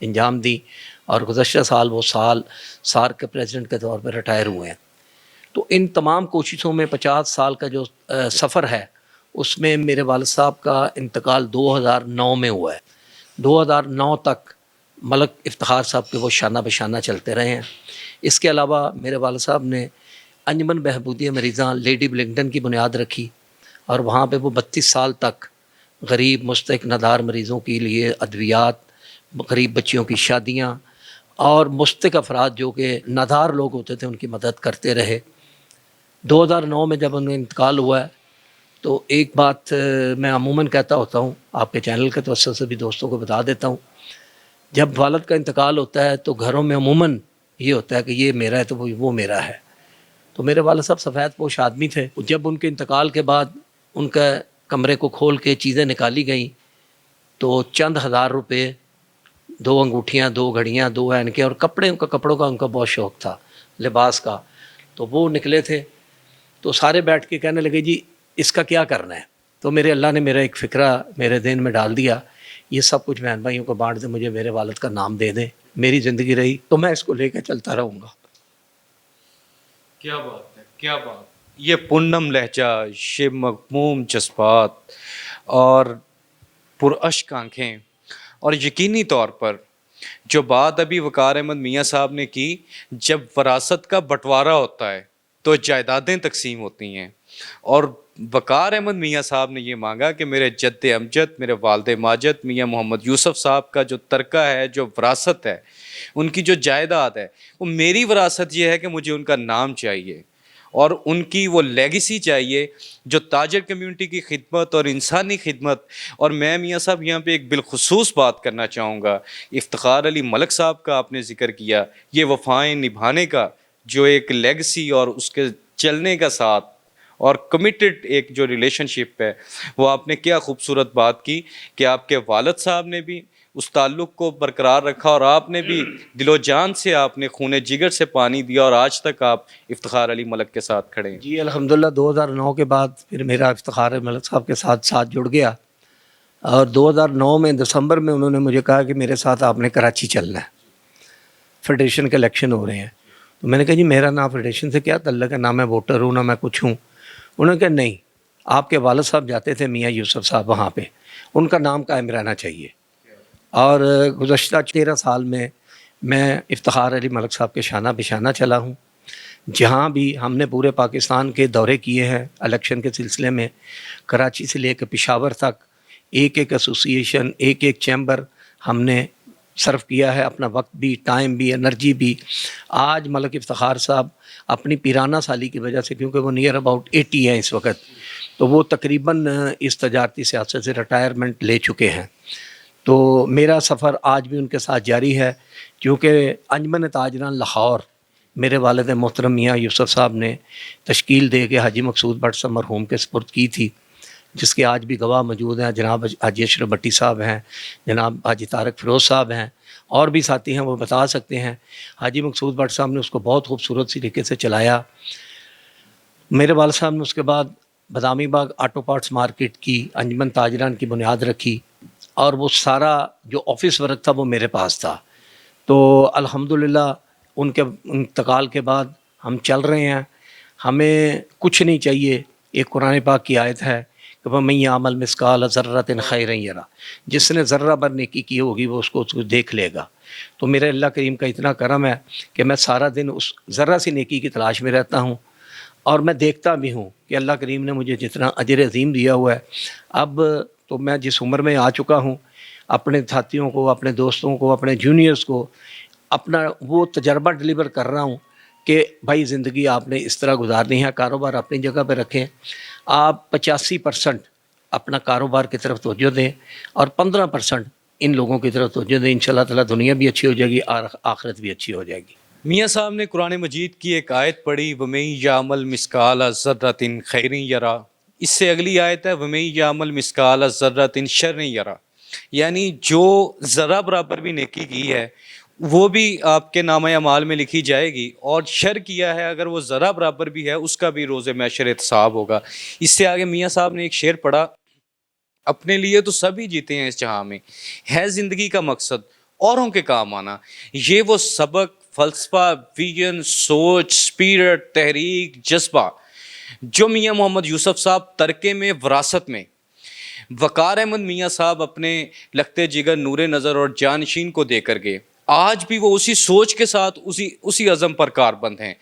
انجام دی اور گزشتہ سال وہ سارک کے پریزیڈنٹ کے طور پر ریٹائر ہوئے ہیں. تو ان تمام کوششوں میں 50 سال کا جو سفر ہے اس میں میرے والد صاحب کا انتقال 2009 میں ہوا ہے. 2009 تک ملک افتخار صاحب کے وہ شانہ بشانہ چلتے رہے ہیں. اس کے علاوہ میرے والد صاحب نے انجمن بہبودی مریضاں لیڈی بلنگٹن کی بنیاد رکھی اور وہاں پہ وہ 32 سال تک غریب مستحق نادار مریضوں کے لیے ادویات، غریب بچیوں کی شادیاں اور مستحق افراد جو کہ نادار لوگ ہوتے تھے ان کی مدد کرتے رہے. 2009 میں جب انہیں انتقال ہوا ہے تو ایک بات میں عموماً کہتا ہوتا ہوں، آپ کے چینل کے توسط سے بھی دوستوں کو بتا دیتا ہوں، جب والد کا انتقال ہوتا ہے تو گھروں میں عموماً یہ ہوتا ہے کہ یہ میرا ہے تو وہ میرا ہے. تو میرے والد صاحب سفید پوش آدمی تھے. جب ان کے انتقال کے بعد ان کا کمرے کو کھول کے چیزیں نکالی گئیں تو چند ہزار روپے، 2 انگوٹھیاں، 2 گھڑیاں، 2 اینکیں اور کپڑوں کا ان کا بہت شوق تھا، لباس کا، تو وہ نکلے تھے. تو سارے بیٹھ کے کہنے لگے جی اس کا کیا کرنا ہے. تو میرے اللہ نے میرا ایک فکرہ میرے ذہن میں ڈال دیا، یہ سب کچھ بہن بھائیوں کو بانٹ دیں، مجھے میرے والد کا نام دے دیں، میری زندگی رہی تو میں اس کو لے کے چلتا رہوں گا. کیا بات ہے، کیا بات. یہ پونم لہجہ، یہ مغموم جذبات اور پراشک آنکھیں، اور یقینی طور پر جو بات ابھی وقار احمد میاں صاحب نے کی، جب وراثت کا بٹوارہ ہوتا ہے تو جائیدادیں تقسیم ہوتی ہیں، اور وقار احمد میاں صاحب نے یہ مانگا کہ میرے جد امجد، میرے والد ماجد میاں محمد یوسف صاحب کا جو ترکہ ہے، جو وراثت ہے، ان کی جو جائیداد ہے، وہ میری وراثت یہ ہے کہ مجھے ان کا نام چاہیے اور ان کی وہ لیگیسی چاہیے جو تاجر کمیونٹی کی خدمت اور انسانی خدمت. اور میں میاں صاحب یہاں پہ ایک بالخصوص بات کرنا چاہوں گا، افتخار علی ملک صاحب کا آپ نے ذکر کیا، یہ وفائیں نبھانے کا جو ایک لیگیسی اور اس کے چلنے کا ساتھ اور کمیٹڈ ایک جو ریلیشن شپ ہے، وہ آپ نے کیا خوبصورت بات کی کہ آپ کے والد صاحب نے بھی اس تعلق کو برقرار رکھا اور آپ نے بھی دل و جان سے، آپ نے خون جگر سے پانی دیا اور آج تک آپ افتخار علی ملک کے ساتھ کھڑے ہیں. جی الحمدللہ 2009 کے بعد پھر میرا افتخار ملک صاحب کے ساتھ جڑ گیا اور 2009 میں دسمبر میں انہوں نے مجھے کہا کہ میرے ساتھ آپ نے کراچی چلنا ہے، فیڈریشن کے الیکشن ہو رہے ہیں. تو میں نے کہا جی میرا نام فیڈریشن سے کیا تعلق ہے، نہ میں ووٹر ہوں نہ میں کچھ ہوں. انہوں نے کہا نہیں، آپ کے والد صاحب جاتے تھے میاں یوسف صاحب وہاں پہ، ان کا نام قائم رہنا چاہیے. اور گزشتہ 13 سال میں افتخار علی ملک صاحب کے شانہ بشانہ چلا ہوں. جہاں بھی ہم نے پورے پاکستان کے دورے کیے ہیں الیکشن کے سلسلے میں، کراچی سے لے کے پشاور تک ایک ایسوسی ایشن، ایک چیمبر ہم نے صرف کیا ہے، اپنا وقت بھی، ٹائم بھی، انرجی بھی. آج ملک افتخار صاحب اپنی پیرانہ سالی کی وجہ سے، کیونکہ وہ نیئر اباؤٹ 80 ہیں اس وقت، تو وہ تقریباً اس تجارتی سیاست سے ریٹائرمنٹ لے چکے ہیں. تو میرا سفر آج بھی ان کے ساتھ جاری ہے، کیونکہ انجمن تاجران لاہور میرے والد محترم میاں یوسف صاحب نے تشکیل دے کے حاجی مقصود بٹ صاحب مرحوم کے سپرد کی تھی، جس کے آج بھی گواہ موجود ہیں. جناب حاجی اشرف بٹی صاحب ہیں، جناب حاجی طارق فیروز صاحب ہیں، اور بھی ساتھی ہیں، وہ بتا سکتے ہیں. حاجی مقصود بٹ صاحب نے اس کو بہت خوبصورت طریقے سے چلایا. میرے والد صاحب نے اس کے بعد بادامی باغ آٹو پارٹس مارکیٹ کی انجمن تاجران کی بنیاد رکھی، اور وہ سارا جو آفس ورک تھا وہ میرے پاس تھا. تو الحمدللہ ان کے انتقال کے بعد ہم چل رہے ہیں. ہمیں کچھ نہیں چاہیے. ایک قرآن پاک کی آیت ہے کہ وَمَن يَعْمَلْ مِثْقَالَ ذَرَّةٍ خَيْرًا يَرَهُ، جس نے ذرہ بھر نیکی کی ہوگی وہ اس کو دیکھ لے گا. تو میرے اللہ کریم کا اتنا کرم ہے کہ میں سارا دن اس ذرہ سی نیکی کی تلاش میں رہتا ہوں، اور میں دیکھتا بھی ہوں کہ اللہ کریم نے مجھے جتنا اجر عظیم دیا ہوا ہے. اب تو میں جس عمر میں آ چکا ہوں، اپنے ساتھیوں کو، اپنے دوستوں کو، اپنے جونیئرز کو اپنا وہ تجربہ ڈلیور کر رہا ہوں کہ بھائی زندگی آپ نے اس طرح گزارنی ہے. کاروبار اپنی جگہ پہ رکھیں، آپ 85% اپنا کاروبار کی طرف توجہ دیں اور 15% ان لوگوں کی طرف توجہ دیں. انشاءاللہ تعالیٰ دنیا بھی اچھی ہو جائے گی اور آخرت بھی اچھی ہو جائے گی. میاں صاحب نے قرآن مجید کی ایک آیت پڑھی، وَمَن يَعْمَلْ مِثْقَالَ ذَرَّةٍ خَيْرًا يَرَهُ. اس سے اگلی آیت ہے وَمَن يَعْمَلْ مِثْقَالَ ذَرَّةٍ شَرًّا يَرَهُ، یعنی جو ذرہ برابر بھی نیکی کی ہے وہ بھی آپ کے نامہ اعمال میں لکھی جائے گی، اور شر کیا ہے اگر وہ ذرہ برابر بھی ہے اس کا بھی روز محشر حساب ہوگا. اس سے آگے میاں صاحب نے ایک شعر پڑھا، اپنے لیے تو سبھی جیتے ہیں اس جہاں میں، ہے زندگی کا مقصد اوروں کے کام آنا، یہ وہ سبق، فلسفہ، ویژن، سوچ، اسپرٹ، تحریک، جذبہ جو میاں محمد یوسف صاحب ترکے میں، وراثت میں، وقار احمد میاں صاحب اپنے لختے جگر، نور نظر اور جانشین کو دے کر گئے، آج بھی وہ اسی سوچ کے ساتھ اسی عزم پر کاربند ہیں۔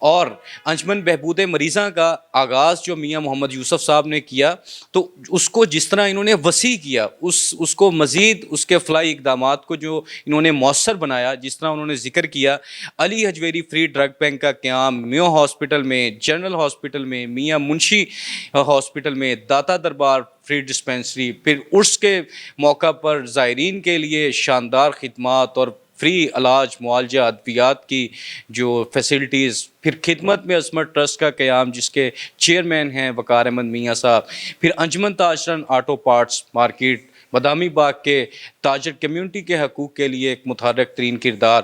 اور انجمن بہبود مریضاں کا آغاز جو میاں محمد یوسف صاحب نے کیا، تو اس کو جس طرح انہوں نے وسیع کیا، اس کو مزید اس کے فلاحی اقدامات کو جو انہوں نے مؤثر بنایا، جس طرح انہوں نے ذکر کیا علی حجویری فری ڈرگ بینک کا قیام میو ہاسپٹل میں، جنرل ہاسپٹل میں، میاں منشی ہاسپٹل میں، داتا دربار فری ڈسپینسری، پھر عرس کے موقع پر زائرین کے لیے شاندار خدمات اور فری علاج، معالجہ، ادویات کی جو فیسلٹیز، پھر خدمت میں عصمت ٹرسٹ کا قیام جس کے چیئرمین ہیں وقار احمد میاں صاحب، پھر انجمن تاجران آٹو پارٹس مارکیٹ بادامی باغ کے تاجر کمیونٹی کے حقوق کے لیے ایک متحرک ترین کردار۔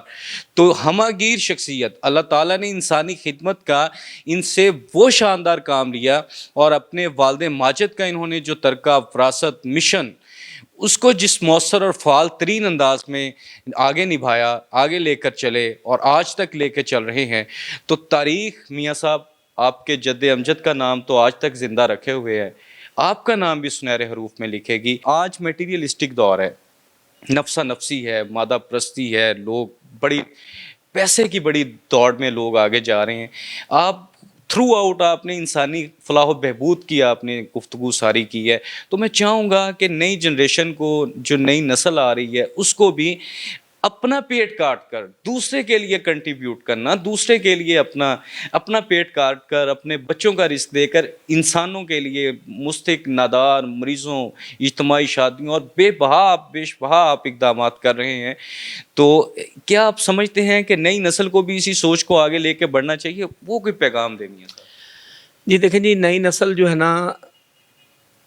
تو ہمہ گیر شخصیت، اللہ تعالیٰ نے انسانی خدمت کا ان سے وہ شاندار کام لیا، اور اپنے والد ماجد کا انہوں نے جو ترکہ، وراثت، مشن، اس کو جس مؤثر اور فعال ترین انداز میں آگے نبھایا، آگے لے کر چلے اور آج تک لے کے چل رہے ہیں، تو تاریخ میاں صاحب آپ کے جد امجد کا نام تو آج تک زندہ رکھے ہوئے ہے، آپ کا نام بھی سنہرے حروف میں لکھے گی۔ آج میٹیریلسٹک دور ہے، نفسا نفسی ہے، مادہ پرستی ہے، لوگ بڑی پیسے کی بڑی دوڑ میں لوگ آگے جا رہے ہیں۔ آپ تھرو آؤٹ آپ نے انسانی فلاح و بہبود کی آپ نے گفتگو ساری کی ہے، تو میں چاہوں گا کہ نئی جنریشن کو، جو نئی نسل آ رہی ہے، اس کو بھی اپنا پیٹ کاٹ کر دوسرے کے لیے کنٹریبیوٹ کرنا، دوسرے کے لیے اپنا پیٹ کاٹ کر اپنے بچوں کا رزق دے کر انسانوں کے لیے، مستحق نادار مریضوں، اجتماعی شادیوں اور بے بہا آپ اقدامات کر رہے ہیں، تو کیا آپ سمجھتے ہیں کہ نئی نسل کو بھی اسی سوچ کو آگے لے کے بڑھنا چاہیے؟ وہ کوئی پیغام دینی ہے؟ جی دیکھیں جی، نئی نسل جو ہے نا،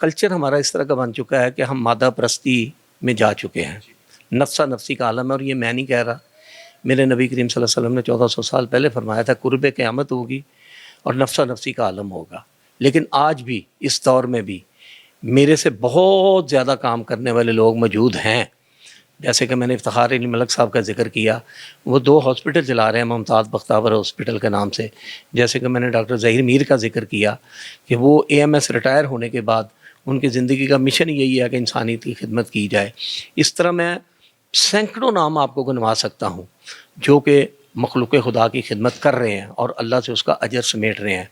کلچر ہمارا اس طرح کا بن چکا ہے کہ ہم مادہ پرستی میں جا چکے ہیں، نفسا نفسی کا عالم ہے، اور یہ میں نہیں کہہ رہا، میرے نبی کریم صلی اللہ علیہ وسلم نے 1400 سال پہلے فرمایا تھا قرب قیامت ہوگی اور نفسا نفسی کا عالم ہوگا۔ لیکن آج بھی اس دور میں بھی میرے سے بہت زیادہ کام کرنے والے لوگ موجود ہیں، جیسے کہ میں نے افتخار علی ملک صاحب کا ذکر کیا، وہ 2 ہاسپٹل چلا رہے ہیں ممتاز بختیور ہاسپٹل کے نام سے، جیسے کہ میں نے ڈاکٹر ظہیر میر کا ذکر کیا کہ وہ AMS ریٹائر ہونے کے بعد ان کی زندگی کا مشن یہی ہے کہ انسانیت کی خدمت کی جائے۔ اس طرح میں سینکڑوں نام آپ کو گنوا سکتا ہوں جو کہ مخلوق خدا کی خدمت کر رہے ہیں اور اللہ سے اس کا اجر سمیٹ رہے ہیں۔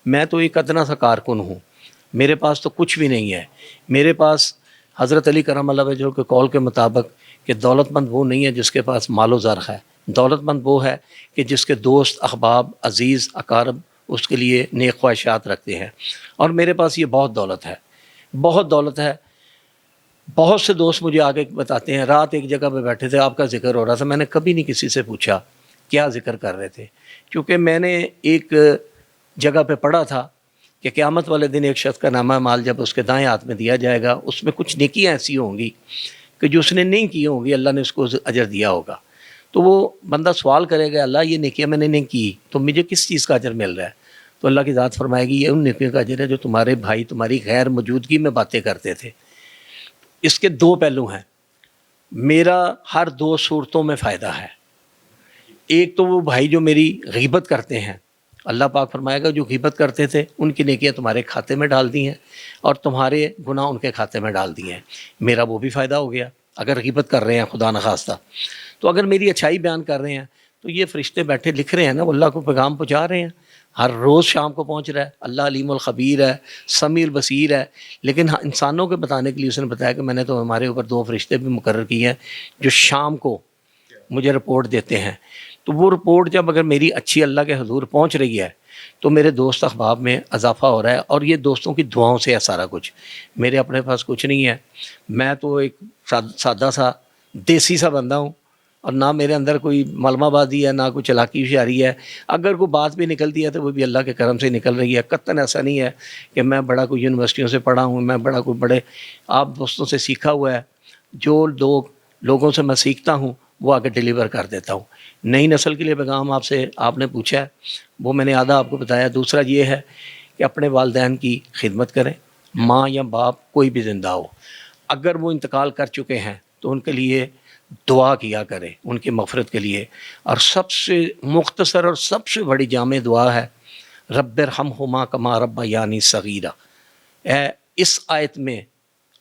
میں تو ایک ادنا سا کارکن ہوں، میرے پاس تو کچھ بھی نہیں ہے۔ میرے پاس حضرت علی کرم اللہ وجہہ کے قول کے مطابق کہ دولت مند وہ نہیں ہے جس کے پاس مال و زر ہے، دولت مند وہ ہے کہ جس کے دوست، احباب، عزیز، اقارب اس کے لیے نیک خواہشات رکھتے ہیں، اور میرے پاس یہ بہت دولت ہے، بہت دولت ہے۔ بہت سے دوست مجھے آگے بتاتے ہیں، رات ایک جگہ پہ بیٹھے تھے، آپ کا ذکر ہو رہا تھا، میں نے کبھی نہیں کسی سے پوچھا کیا ذکر کر رہے تھے، کیونکہ میں نے ایک جگہ پہ پڑھا تھا کہ قیامت والے دن ایک شخص کا نامہ مال جب اس کے دائیں ہاتھ میں دیا جائے گا، اس میں کچھ نیکیاں ایسی ہوں گی کہ جو اس نے نہیں کی ہوں گی، اللہ نے اس کو اجر دیا ہوگا۔ تو وہ بندہ سوال کرے گا، اللہ یہ نیکیاں میں نے نہیں کی تو مجھے کس چیز کا اجر مل رہا ہے؟ تو اللہ کی ذات فرمائے گی یہ ان نیکیوں کا اجر ہے جو تمہارے بھائی تمہاری غیر موجودگی میں باتیں کرتے تھے۔ اس کے 2 پہلو ہیں، میرا ہر 2 صورتوں میں فائدہ ہے۔ ایک تو وہ بھائی جو میری غیبت کرتے ہیں، اللہ پاک فرمائے گا جو غیبت کرتے تھے ان کی نیکیاں تمہارے کھاتے میں ڈال دی ہیں اور تمہارے گناہ ان کے کھاتے میں ڈال دیے ہیں، میرا وہ بھی فائدہ ہو گیا اگر غیبت کر رہے ہیں خدا نخواستہ۔ تو اگر میری اچھائی بیان کر رہے ہیں تو یہ فرشتے بیٹھے لکھ رہے ہیں نا، وہ اللہ کو پیغام پہنچا رہے ہیں، ہر روز شام کو پہنچ رہا ہے۔ اللہ علیم الخبیر ہے، سمیع البصیر ہے، لیکن انسانوں کے بتانے کے لیے اس نے بتایا کہ میں نے تو ہمارے اوپر 2 فرشتے بھی مقرر کیے ہیں جو شام کو مجھے رپورٹ دیتے ہیں۔ تو وہ رپورٹ جب اگر میری اچھی اللہ کے حضور پہنچ رہی ہے تو میرے دوست احباب میں اضافہ ہو رہا ہے، اور یہ دوستوں کی دعاؤں سے ہے سارا کچھ، میرے اپنے پاس کچھ نہیں ہے۔ میں تو ایک سادہ سا دیسی سا بندہ ہوں، اور نہ میرے اندر کوئی ملمہ بازی ہے، نہ کوئی چلاکی ہوشیاری ہے۔ اگر کوئی بات بھی نکلتی ہے تو وہ بھی اللہ کے کرم سے نکل رہی ہے۔ قطعاً ایسا نہیں ہے کہ میں بڑا کوئی یونیورسٹیوں سے پڑھا ہوں، میں بڑا کوئی بڑے آپ دوستوں سے سیکھا ہوا ہے، جو لوگوں سے میں سیکھتا ہوں وہ آگے ڈیلیور کر دیتا ہوں۔ نئی نسل کے لیے پیغام آپ نے پوچھا ہے، وہ میں نے آدھا آپ کو بتایا۔ دوسرا یہ ہے کہ اپنے والدین کی خدمت کریں، ماں یا باپ کوئی بھی زندہ ہو، اگر وہ انتقال کر چکے ہیں تو ان کے لیے دعا کیا کریں ان کی مغفرت کے لیے. اور سب سے مختصر اور سب سے بڑی جامع دعا ہے رب ارحمہما کما ربیانی صغیرا. اس آیت میں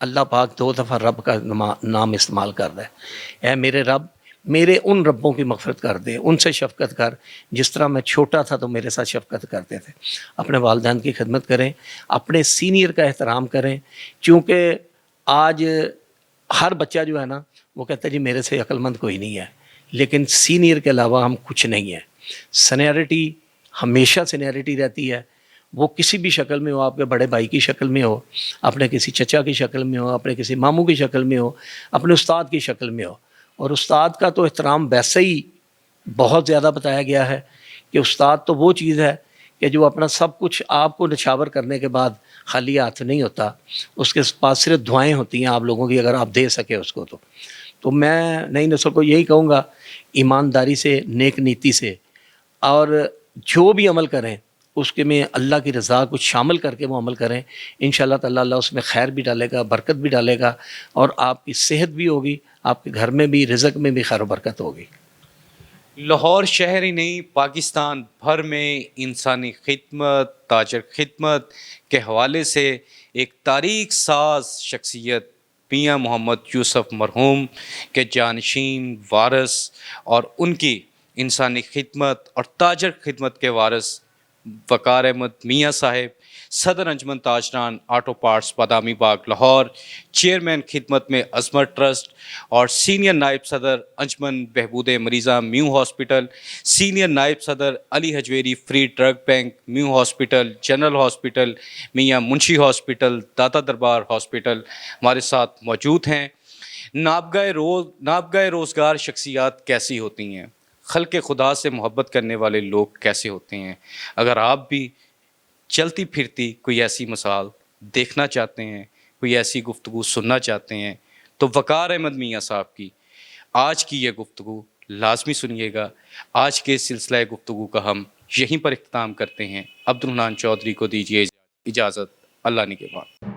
اللہ پاک 2 دفعہ رب کا نام استعمال کر رہا ہے. اے میرے رب، میرے ان ربوں کی مغفرت کر دے، ان سے شفقت کر جس طرح میں چھوٹا تھا تو میرے ساتھ شفقت کرتے تھے. اپنے والدین کی خدمت کریں، اپنے سینئر کا احترام کریں. چونکہ آج ہر بچہ جو ہے نا وہ کہتا ہے جی میرے سے عقل مند کوئی نہیں ہے، لیکن سینئر کے علاوہ ہم کچھ نہیں ہیں. سینیئرٹی ہمیشہ سینیئرٹی رہتی ہے، وہ کسی بھی شکل میں ہو، آپ کے بڑے بھائی کی شکل میں ہو، اپنے کسی چچا کی شکل میں ہو، اپنے کسی ماموں کی شکل میں ہو، اپنے استاد کی شکل میں ہو. اور استاد کا تو احترام ویسے ہی بہت زیادہ بتایا گیا ہے کہ استاد تو وہ چیز ہے کہ جو اپنا سب کچھ آپ کو نچھاور کرنے کے بعد خالی ہاتھ نہیں ہوتا، اس کے پاس صرف دعائیں ہوتی ہیں آپ لوگوں کی، اگر آپ دے سکے اس کو. تو میں نئی نسل کو یہی کہوں گا، ایمانداری سے، نیک نیتی سے، اور جو بھی عمل کریں اس کے میں اللہ کی رضا کو شامل کر کے وہ عمل کریں. انشاءاللہ تعالی اللہ اس میں خیر بھی ڈالے گا، برکت بھی ڈالے گا، اور آپ کی صحت بھی ہوگی، آپ کے گھر میں بھی، رزق میں بھی خیر و برکت ہوگی. لاہور شہر ہی نہیں، پاکستان بھر میں انسانی خدمت، تاجر خدمت کے حوالے سے ایک تاریخ ساز شخصیت میاں محمد یوسف مرحوم کے جانشین، وارث، اور ان کی انسانی خدمت اور تاجر خدمت کے وارث وقار احمد میاں صاحب، صدر انجمن تاجران آٹو پارٹس بادامی باغ لاہور، چیئرمین خدمت میں عظمت ٹرسٹ، اور سینئر نائب صدر انجمن بہبود مریضاں میو ہاسپٹل، سینئر نائب صدر علی حجویری فری ڈرگ بینک میو ہاسپٹل، جنرل ہاسپٹل میاں منشی ہاسپٹل، داتا دربار ہاسپٹل ہمارے ساتھ موجود ہیں. نابگاہ روزگار شخصیات کیسی ہوتی ہیں؟ خلق خدا سے محبت کرنے والے لوگ کیسے ہوتے ہیں؟ اگر آپ بھی چلتی پھرتی کوئی ایسی مثال دیکھنا چاہتے ہیں، کوئی ایسی گفتگو سننا چاہتے ہیں، تو وقار احمد میاں صاحب کی آج کی یہ گفتگو لازمی سنیے گا. آج کے سلسلہ گفتگو کا ہم یہیں پر اختتام کرتے ہیں. عبدالحنان چودھری کو دیجیے اجازت. اللہ نگہبان.